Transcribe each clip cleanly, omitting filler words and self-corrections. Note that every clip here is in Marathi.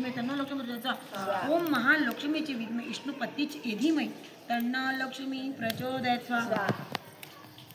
धीमहि तन्नो लक्ष्मी प्रचोदयात् ओम महालक्ष्मीचे विद्महे विष्णुपत्नीचे धीमहि तन्नो लक्ष्मी प्रचोदयात् स्वाहा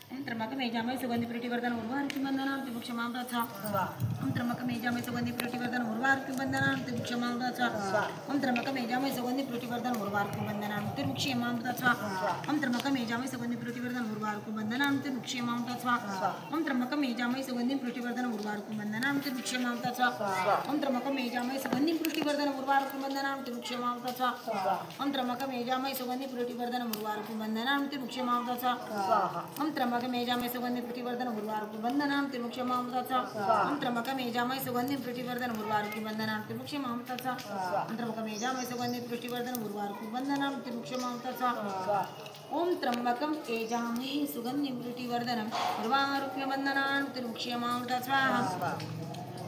ओम त्र्यंबकमेजामहे सुगंधि प्रीतिवर्धन उर्वारुकं वन्दनां त्रिमुक्षमां स्वाहा ओम त्र्यंबकमेजामहे सुगंधि प्रीतिवर्धन उर्वारुकं वन्दनां त्रिमुक्षमां स्वाहा ओम त्र्यंबकमेजामहे सुगंधि प्रीतिवर्धन उर्वारुकं वन्दनां त्रिमुक्षमां स्वाहा ओम त्र्यंबकमेजामहे सुगंधि प्रीतिवर्धन उर्वारुकं वन्दनां त्रिमुक्षमां स्वाहा ओम त्र्यंबकमेजामहे सुगंधि प्रीतिवर्धन उर्वारुकं वन्दनां त्रिमुक्षमां स्वाहा ओम त्र्यंबकमेजामहे सुगंधि प्रीतिवर्धन उर्वारुकं वन्दनां त्रिमुक्षमां स्वाहा ओम त्र्यंबकमेजामहे सुगंधि प्रीतिवर्धन उर्वारुकं वन्दनां त्रिमुक्षमां स्वाहा ओम त्र्यंबकमेजामहे सुगंधि प्रीतिवर्धन उर्वारुकं वन्दनां त्रिमुक्षमां स्वाहा ओम त्र्यंबकमेजामहे सुगंधि प्रीतिवर्धन उर्वारुकं वन्दनां त्रिमुक्षमां स्वाहा ओम त्र्यंबकमेजामहे सुगंधि प्रीतिवर्धन उर्वारुकं वन्दनां त्रिमुक्षमां स्वाहा ओम त्र्यंबकम एजामहे सुगंधि प्रीतिवर्धनम उर्वारुकं वन्दनां त्रिमुक्षमां स्वाहा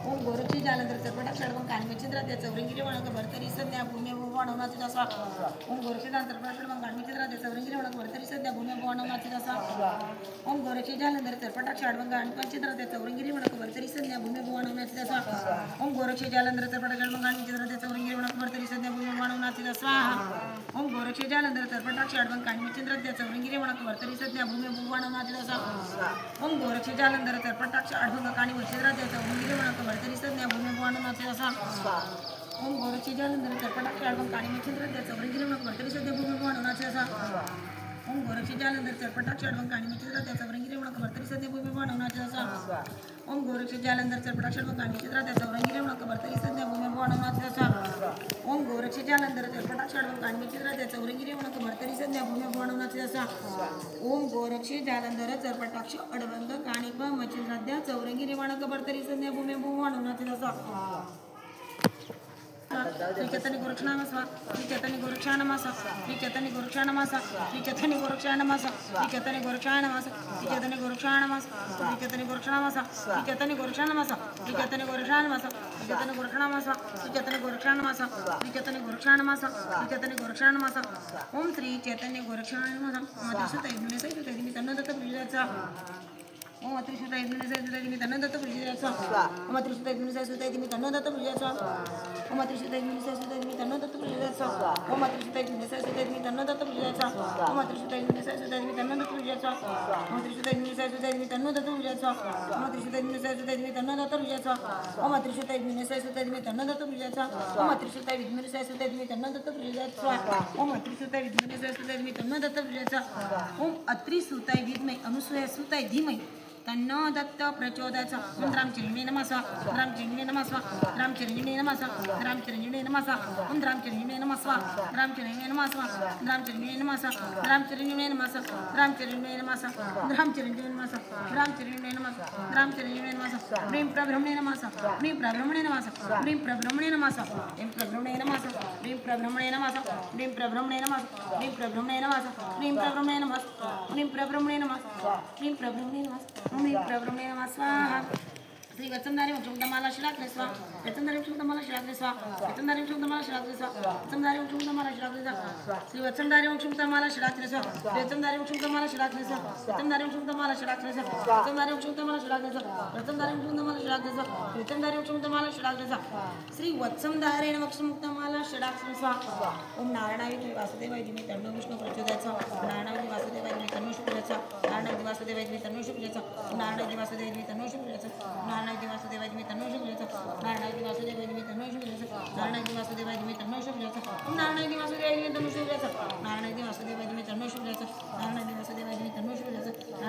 ओम गोरक्षी जालंधर चरपटा षडवं कानमचिंद्र त्याचं वृंगिरी वणक भरतरी सध्या भूमी भुवनाची दसा ओम गोरक्षी जालंधर चरपटा षडवं कानमचिंद्र त्याचं वृंगिरी वणक भरतरी सध्या भूमी भुवनाची दसा ओम गोरक्षी जालंधर चरपटा षडवं कानमचिंद्र त्याचं वृंगिरी वणक भरतरी सध्या भूमी भुवनाची दसा ओम गोरक्षी जालंधर चरपटा षडवं कानमचिंद्र त्याचं वृंगिरी वणक भरतरी सध्या भूमी भुवनाची दसा ओम गोरक्षी जालंधर चरपटा षडवं कानमचिंद्र त्याचं वृंगिरी वणक भरतरी सध्या भूमी भुवनाची दसा ओम गोरक्षी जालंधर चरपटा षडवं कानमचिंद्र त्याचं वृंगिरी वणक भरतरी सध्या भूमी भुवनाची दसा ओम गोरक्षी जालंधर चरपटा षडवं कानमचिंद्र त्याचं वृंगिरी वणक भरतरी सध्या भूमी भुवनाची दसा ओम गोरक्षी जालंधर चरपटा षडवं कानमचिंद्र त्याचं वृंगिरी वणक भरतरी सध्या भूमी भुवनाची दसा ओम गोरक्षी जालंधर चरपटा षडवं कानमचिंद्र त्याचं वृंगिरी वणक भरतरी सध्या भूमी भुवनाची दसा ओम गोरक्षी जालंधर चरपटा षडवं कानमचिंद्र त्याचं वृंगिरी वणक भरतरी सध्या भूमी भुवनाची दसा ओम गोरक्षी जालंधर चरपटा षडवं कानमचिंद्र त्याचं वृंगिरी वणक भरतरी सध्या भूमी भुवनाची दसा श्री चैतन्य गोरक्षनाम श्री चैतन्य गोरक्षानम श्री चैतन्य गोरक्षानम श्री चैतन्य गोरक्षानम श्री चैतन्य गोरक्षानम श्री चैतन्य गोरक्षानम श्री चैतन्य गोरक्षानम श्री चैतन्य गोरक्षानम श्री चैतन्य गोरक्षानम श्री चैतन्य गोरक्षानम श्री चैतन्य गोरक्षानम श्री चैतन्य गोरक्षानम श्री चैतन्य गोरक्षानम ओम श्री चैतन्य गोरक्षानम मधुसूत इब्ने सैयद मी तन्नदत्त पूजेचा ओम अत्रिशुद्ध इब्ने सैयद मी तन्नदत्त पूजेचा ओम अत्रिशुद्ध इब्ने सैयद मी तन्नदत्त पूजेचा ओम अत्रिशुद्ध इब्ने सैयद मी तन्नदत्त पूजेचा ओम अत्रिशुद्ध इब्ने सैयद मी तन्नदत्त पूजेचा ओम अत्रिशुद्ध इब्ने सैयद मी तन्नदत्त पूजेचा ओम अत्रिशुद्ध इब्ने सैयद मी तन्नदत्त पूजेचा ओम अत्रिशुद्ध इब्ने सैयद मी तन्नदत्त पूजेचा ओम अत्रिशुद्ध इब्ने सैयद मी तन्नदत्त पूजेचा ओम अत्रिशुद्ध इब्ने सैयद मी तन्नदत्त पूजेचा ओम अत्रिशुद्ध इब्ने सैयद मी तन्नदत्त पूजेचा ओम अत्रिसुताय विद्महे अनुसूयासुताय धीमहि तन्नो दत्त प्रचोदयात् ओम रामचरिणे नमः रामचरिणे नमः रामचरिणे नमः रामचरिणे नमः ओम रामचरिणे नमः रामचरिणे नमः रामचरिणे नमः रामचरिणे नमः रामचरिणे नमः रामचरिणे नमः रामचरिणे नमः रामचरिणे नमः प्रेम प्रभ्रमणे नमः प्रेम प्रभ्रमणे नमः प्रेम प्रभ्रमणे नमः प्रेम प्रभ्रमणे नमः प्रेम प्रभ्रमणे नमः प्रेम प्रभ्रमणे नमः प्रेम प्रभ्रमणे नमः प्रेम प्रभ्रमणे नमः प्रेम प्रभ्रमणे नमः प्रेम प्रभ्रमणे नमः ओम प्रभ्रमणे नमः स्वाहा श्री वत्संधारी मोक्षमुक्तमाला शिलाग्रे स्वाहा वत्संधारी मोक्षमुक्तमाला शिलाग्रे स्वाहा वत्संधारी मोक्षमुक्तमाला शिलाग्रे स्वाहा वत्संधारी मोक्षमुक्तमाला शिलाग्रे स्वाहा श्री वत्संधारी मोक्षमुक्तमाला शिलाग्रे स्वाहा वत्संधारी मोक्षमुक्तमाला शिलाग्रे स्वाहा वत्संधारी मोक्षमुक्तमाला शिलाग्रे स्वाहा वत्संधारी मोक्षमुक्तमाला शिलाग्रे स्वाहा वत्संधारी मोक्षमुक्तमाला शिलाग्रे स्वाहा वत्संधारी मोक्षमुक्तमाला शिलाग्रे स्वाहा श्री वत्संधारी मोक्षमुक्तमाला शिलाग्रे स्वाहा ओम नारायणाय वासुदेवाय धीमहि तन्नो विष्णु प्रचोदयात् नारायणाय वासुदेवाय धीमहि तन्नो विष्णु प्रचोदयात् नारायणाय वासुदेवाय धीमहि तन्नो विष्णु प्रचोदयात् नारायणाय वासुदेवाय धीमहि तन्नो विष्णु प्रचोदयात् नारायणाय वासुदेवाय धीमहि तन्नो विष्णु प्रचोदयात् नारायणाय वासुदेवाय धीमहि तन्नो विष्णु प्रचोदयात् नारायणाय वासुदेवाय धीमहि तन्नो विष्णु प्रचोदयात् नारायणाय वासुदेवाय धीमहि तन्नो विष्णु प्रचोदयात् नारायणाय वासुदेवाय धीमहि तन्नो विष्णु प्रचोदयात् नारायणाय वासुदेवाय धीमहि तन्नो विष्णु प्रचोदयात् नारायणाय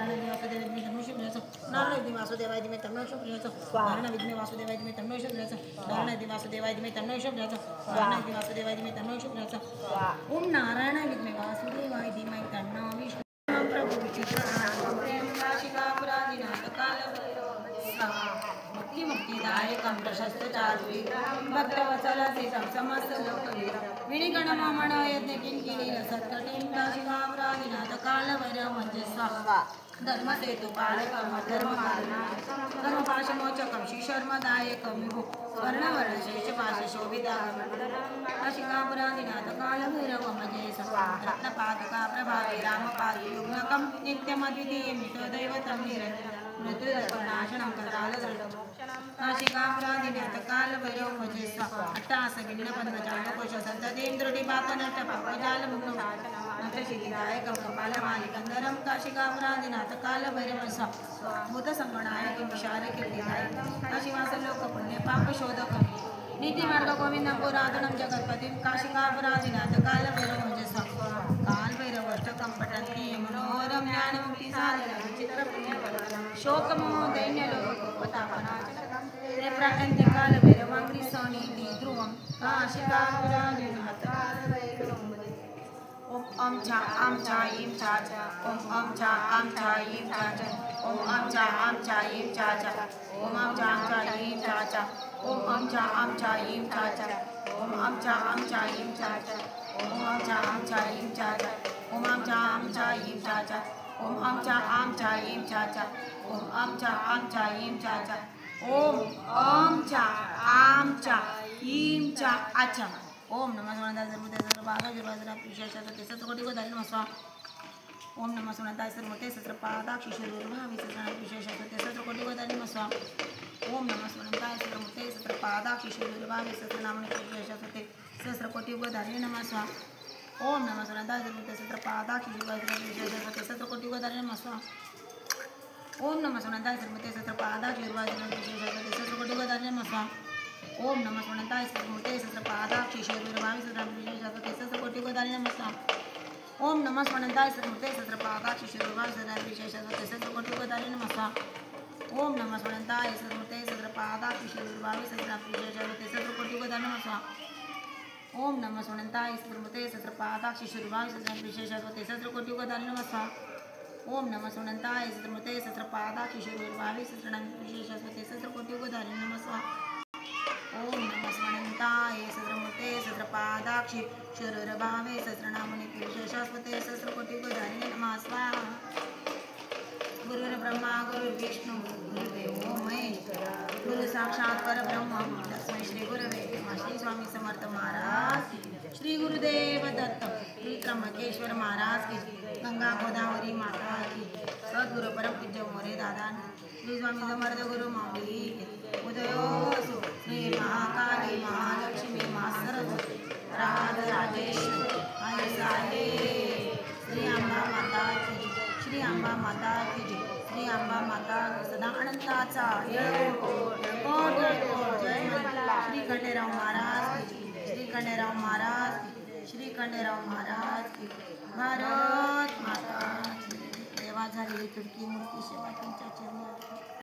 वासुदेवाय धीमहि तन्नो विष्णु प्रचोदयात् नारायणाय वासुदेवाय धीमहि तन्नो विष्णु प्रचोदयात् नारायणाय वासुदेवाय धीमहि तन्नो विष्णु प्रचोदयात् नारायणाय वासुदेवाय धीमहि तन्नो विष्णु प्रचोदयात् नारायणाय वासुदेवाय धीमहि तन्नो विष्णु प्रचोदयात् ओम नारायणाय विद्महे वासुदेवाय धीमहि तन्नो विष्णु प्रभु शिकापुरादिनाथ काल मुक्ति मुक्तिदायकं प्रशस्त चारुवी भक्तवत्सल सीतं समस्त लोकवीर विनिगणमण यज्ञ किंकिणी सत्कटीं शिकापुरादिनाथ काल भैरव मंजस्वा धर्मसेतु पालकं धर्मपाशमोचकं श्रीशर्मदायकं विभु स्वर्णवर्णशेषपाशशोभितां शिकापुरादिनाथ कालभैरव मजेश रत्नपादुका प्रभावे रामपादुयुग्मकं नित्यमद्वितीयमितो दैवतं निरञ्जनम् मृत्युदर्पनाशनं कालदण्डं नाशिकापुरादिन्यत कालभैरव भजे स्वाहा अट्टासगिन्नपद्मजालकोश सन्ततिं त्रुटिपापनष्टपापजालमुग्नं नतशितिदायकं कपालमालिकन्दरं काशिकापुरादिनाथ कालभैरव स्वाहा भूतसङ्गणायकं विशालकीर्तिदायकं काशिवासलोकपुण्यपापशोधकं नीतिमार्ग गोविंदं पुरातनं जगत्पतिं काशिकापुरादिनाथ कालभैरव भजे स्वाहा कालभैरवष्टकं पठन्ति मनोहरं ज्ञानमुक्तिसाधनं चित्रपुण्यफलं शोकमोह दैन्यलोकोपतापनाशनं प्राणन्ति कालभैरवं ग्रीसोनीति ध्रुवं काशिकापुरादिनाथ कालभैरवं भजे ओम अम चा ईम चा चा ओम अम चा ईम चा चा ओम अम चा ईम चा चा ओम अम चा ईम चा चा ओम अम चा ईम चा चा ओम अम चा ईम चा चा ओम अम चा ईम चा चा ओम अम चा ईम चा चा ओम अम चा ईम चा चा ओम अम चा ईम चा चा ओम अम चा ईम चा अच्छा ओम नमः शिवाय सर्वते पादा शिवाय विशेषतः तेसत्र कोटी को दाई नमः ओम नमः शिवाय सर्वते सत्र पादा शिशुर्भावी सत्र विशेषतः तेसत्र कोटी को दाई नमः ओम नमः शिवाय सर्वते सत्र पादा शिशुर्भावी सत्र नाम विशेषतः तेसत्र कोटी को दाई नमः ओम नमः शिवाय सर्वते सत्र पादा शिशुर्भावी विशेषतः तेसत्र कोटी को दाई नमः ओम नमः शिवाय सर्वते सत्र पादा शिशुर्भावी विशेषतः तेसत्र कोटी को दाई नमः ओम नमः शिवाय सर्वते सत्र पादा शिशुर्भावी सत्र विशेषतः तेसत्र कोटी को दाई नमः ओम नमः शिवाय सर्वते सत्र पादा शिशुर्भावी सत्र विशेषतः तेसत्र कोटी को दाई नमः ओम नमः शिवाय सर्वते सत्र पादा शिशुर्भावी सत्र विशेषतः तेसत्र कोटी को दाई नमः ओम नमः शिवाय सर्वते सत्र पादा शिशुर्भावी सत्र विशेषतः तेसत्र कोटी को दाई नमः ओम नमः शिवाय सर्वते सत्र पादा शिशुर्भावी सत्र विशेषतः तेसत्र कोटी को दाई नमः ओम नमः शिवाय सहस्रमूर्ते सहस्रपादाक्षि शरीरभावे सहस्रनामनि पुरुषशाश्वते सहस्रकोटि को दाई नमः स्वाहा गुरुर्ब्रह्मा गुरुर्विष्णु गुरुदेवो महेश्वर गुरु साक्षात् परब्रह्म तस्मै श्री गुरवे नमः श्री स्वामी समर्थ महाराज श्री गुरुदेव दत्त श्री त्र्यंबकेश्वर महाराज की गंगा गोदावरी माता की सद्गुरु परम पूज्य मोरे दादा श्री स्वामी समर्थ गुरु माऊली उदयोसु श्री महाकाली महालक्ष्मी माँ सरस्वती राजराजेश्वरी आई साहे श्री अंबा माता की श्री अंबा माता की श्री अंबा माता सदा अनंताचा जय श्री खंडेराव महाराज की श्री खंडेराव महाराज की श्री खंडेराव महाराज की भारत माता देवा झालेली तुर्की मूर्ती सेवा तुमच्या चरणी